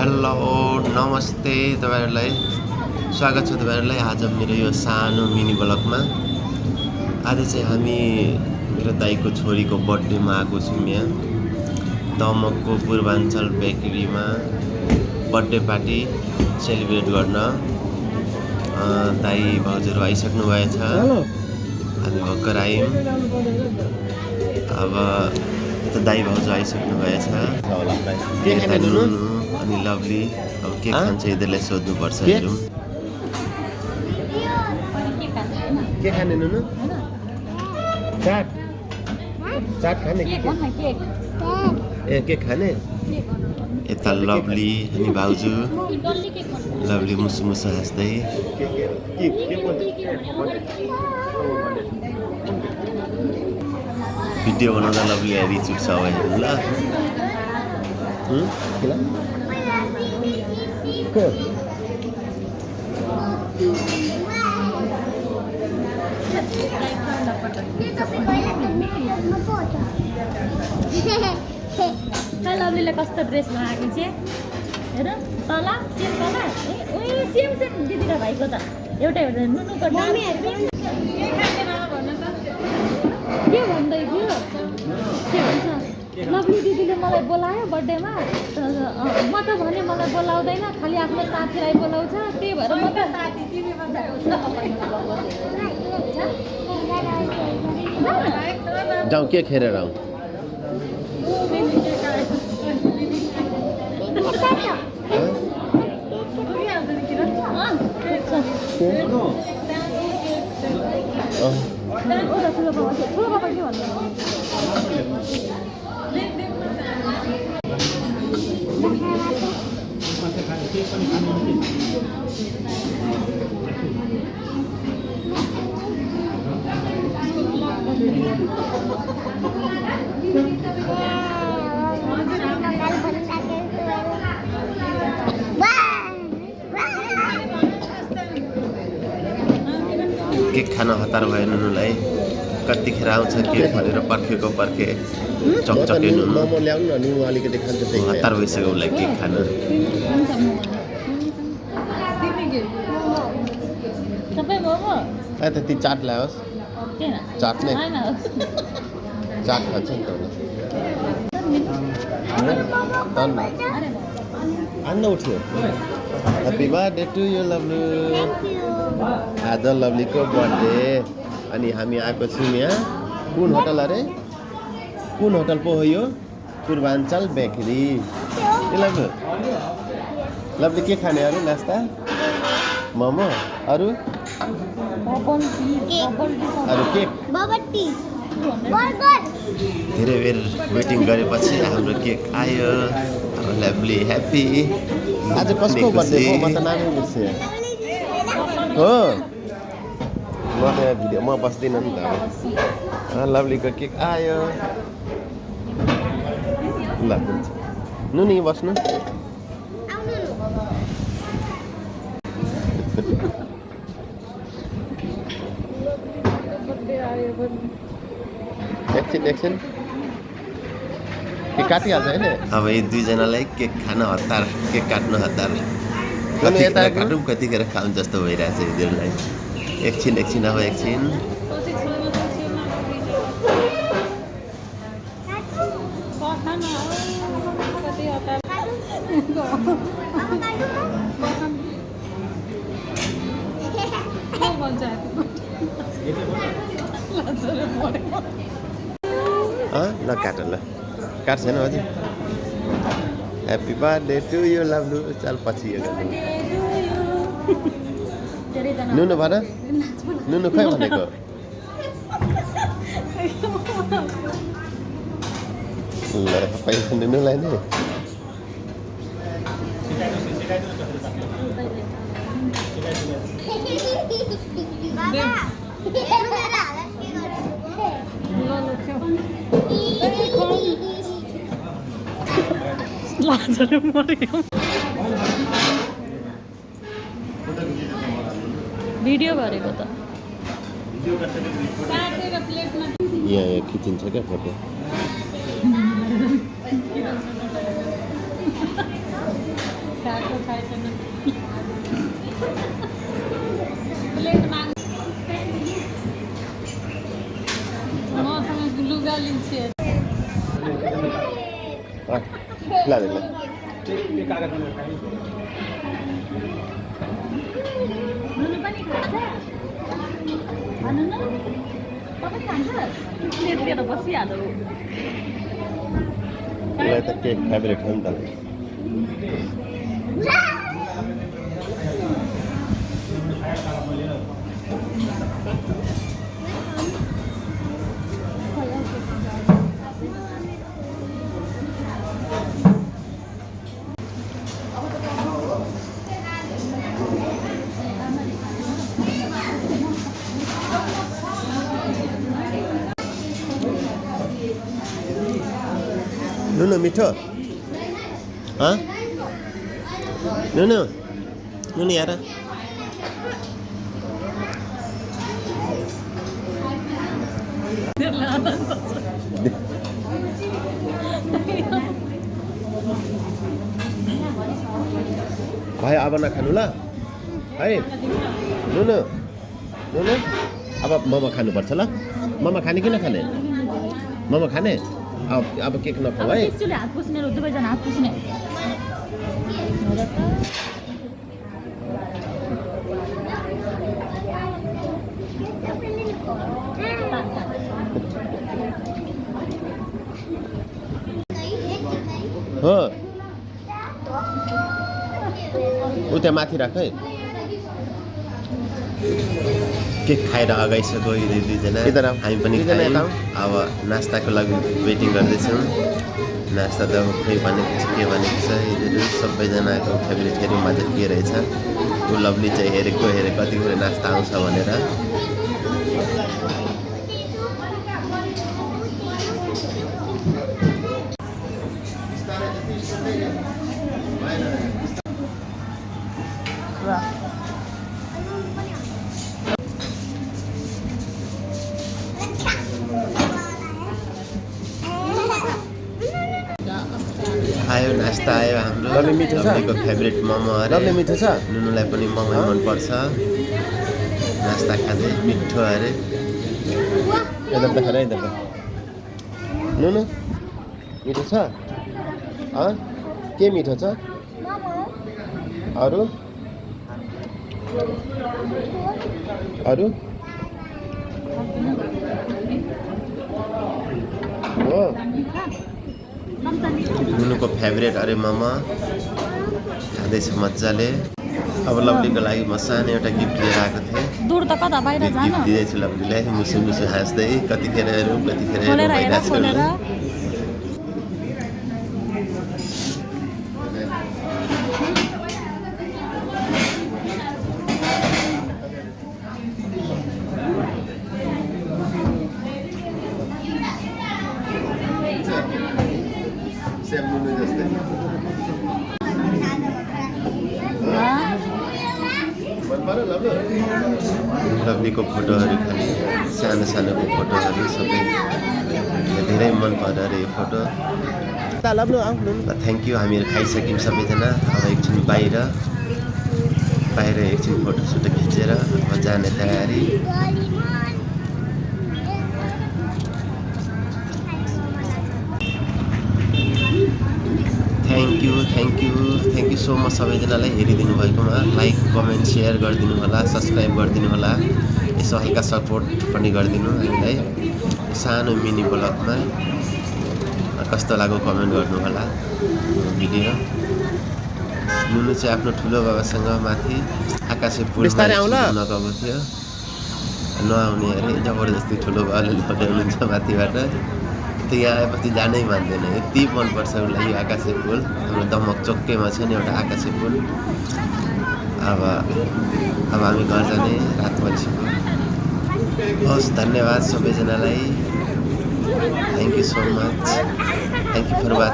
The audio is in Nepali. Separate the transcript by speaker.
Speaker 1: हेलो नमस्ते तपाईहरुलाई स्वागत छ तपाईहरुलाई आज मेरो यो सानो मिनी ब्लगमा। आज चाहिँ हामी मेरो दाइको छोरीको बर्थडेमा आएको छौं यहाँ दमकको पूर्वाञ्चल बेकरीमा बर्थडे पार्टी सेलिब्रेट गर्न। दाइ भाउजूहरु आइसक्नु भएछ। हामी भर्खर आयौं। अब त दाइ भाउजू आइसक्नु भएछ। के खाने अनि लभली अब के खान्छ यिनीहरुलाई सोध्नु पर्छ। हेरौं के खाने नुनु? चाट चाट खाने के के खाने? यता लभली अनि भाउजू लभली मुसु मुसु हाँस्दै भिडियो बनाउँदा लभली रिच उठ्छ अब हेर्नु ल।
Speaker 2: लभलीले कस्तो ड्रेस लगाएको छ हेर तल सेम कलर ओइ सेम सेम दिदी र भाइको त एउटा एउटा नुनुको के भन्दै थियो के भन्छ लभली दिदीले मलाई बोलायो बर्थडेमा म त भने मलाई बोलाउँदैन खाली आफ्नो साथीलाई बोलाउँछ त्यही भएर म त साथी तिमीमा
Speaker 1: जाऊ के खेरेर आऊ केक खान हतार भयो नुनुलाई। कतिखेर आउँछ केक भनेर पर्खेको पर्खे चकचके नुनु मोमो ल्याउनु न नुनु अलिकति खान्छ त्यही हतार भइसक्यो उसलाई केक खान।
Speaker 2: सबै मोमो
Speaker 1: ए त ती चाट ल्याओस् चाट नै चाट खान्छ नि त आन्न उठ्यो। Happy birthday to you lovely. आज लभलीको बर्थडे अनि हामी आएको छौँ यहाँ कुन होटल अरे कुन होटल पो हो यो? पूर्वाञ्चल बेकरी। ए लभली के खाने अरे नास्ता? मोमो अरू केक धेरै बेर वेटिङ गरेपछि हाम्रो केक आयो। Lovely happy. आज कसको बर्थडे हो? म त नामै बिर्सेँ हो। म त भिडियो म बस्दिनँ नि त अब। लभलीको केक आयो ल नुनी बस्नु। एकछिन केक काटिहाल्छ होइन। अब यी दुईजनालाई केक खान हतार केक काट्नु हतार कतिखेर काटौँ कतिखेर खाऊँ जस्तो भइरहेछ यिनीहरूलाई। एकछिन अब एकछिन ल काट ल काट छैन अझै। Happy birthday to you lovely. चाल पछि यो नुनु भन नुनु खै भनेको ल पैसा नुनुलाई नै
Speaker 2: भिडियो गरेको त
Speaker 1: यहाँ खिचिन्छ क्या फोटो।
Speaker 2: आएको छैन प्लेट माग मसँग लुगा लिन्छु
Speaker 1: ला दे ला
Speaker 2: नुनु पनि खान्छ भन्नु न तपाईँ खान्छ प्लेट लिएर बसिहाल्नु
Speaker 1: मलाई त केक फेभरेट हो नि त नुनु मिठो नुनु नुनु यार भाइ अब नखानु ल है नुनु नुनु अब मोमो खानुपर्छ ल मोमो खाने कि नखाने मोमो खाने अब केक नखाऊ है
Speaker 2: हात पुस्ने दुवैजना हात पुस्ने
Speaker 1: हो उता माथि राख है केक खाएर अगाइसक्यो दुईजना हामी पनि खायौँ अब नास्ताको लागि वेटिङ गर्दैछौँ नास्ता त खै भनेको छ के भनेको छ यिनीहरू सबैजनाको फेभरेट हेरौँमा चाहिँ के रहेछ ऊ लभली चाहिँ हेरेको कतिखेर नास्ता आउँछ भनेर आयो नास्ता आयो हाम्रो लभलीको फेभरेट मोमो अरे मिठो छ नुनुलाई पनि मोमो मनपर्छ नास्ता खाँदै मिठो अरे यता त खाना यता नुनु मिठो छ के मिठो छ अरू अरू हो नुनुको फेभरेट अरे मोमो खाँदैछ मजाले अब लभलीको लागि म सानो एउटा गिफ्ट लिएर आएको थिएँ
Speaker 2: दूर त कता बाहिर जान
Speaker 1: गिफ्ट दिँदैछु लभलीलाई मुसु मुसु हाँस्दै कतिखेर हेरौँ कतिखेर हेरौँ भइरहेको लभलीको फोटोहरू खालि सानो सानोको फोटोहरू सबै धेरै मन पर्यो अरे यो फोटो थ्याङ्क यू हामीहरू खाइसक्यौँ सबैजना अब एकछिन बाहिर एकछिन फोटोसोटो खिचेर अब जाने तयारी थ्याङ्क यू सो मच सबैजनालाई हेरिदिनु भएकोमा लाइक कमेन्ट सेयर गरिदिनु होला सब्सक्राइब गरिदिनु होला यसो हल्का सपोर्ट पनि गरिदिनु हामीलाई सानो मिनी ब्लगमा कस्तो लाग्यो कमेन्ट गर्नु होला भिडियो नुनु चाहिँ आफ्नो ठुलो बाबासँग माथि आकाशे पुलमा नगएको थियो नआउने अरे जबरजस्ती ठुलो बाबाले लगेर हुनुहुन्छ माथिबाट त्यो यहाँ आएपछि जानै मान्दैन यति मनपर्छ उसलाई यो आकाशे पुल हाम्रो दमक चोकैमा छ नि एउटा आकाशे पुल अब हामी घर जाने रात परिसक्यो हस् धन्यवाद सबैजनालाई thank you so much thank you for watching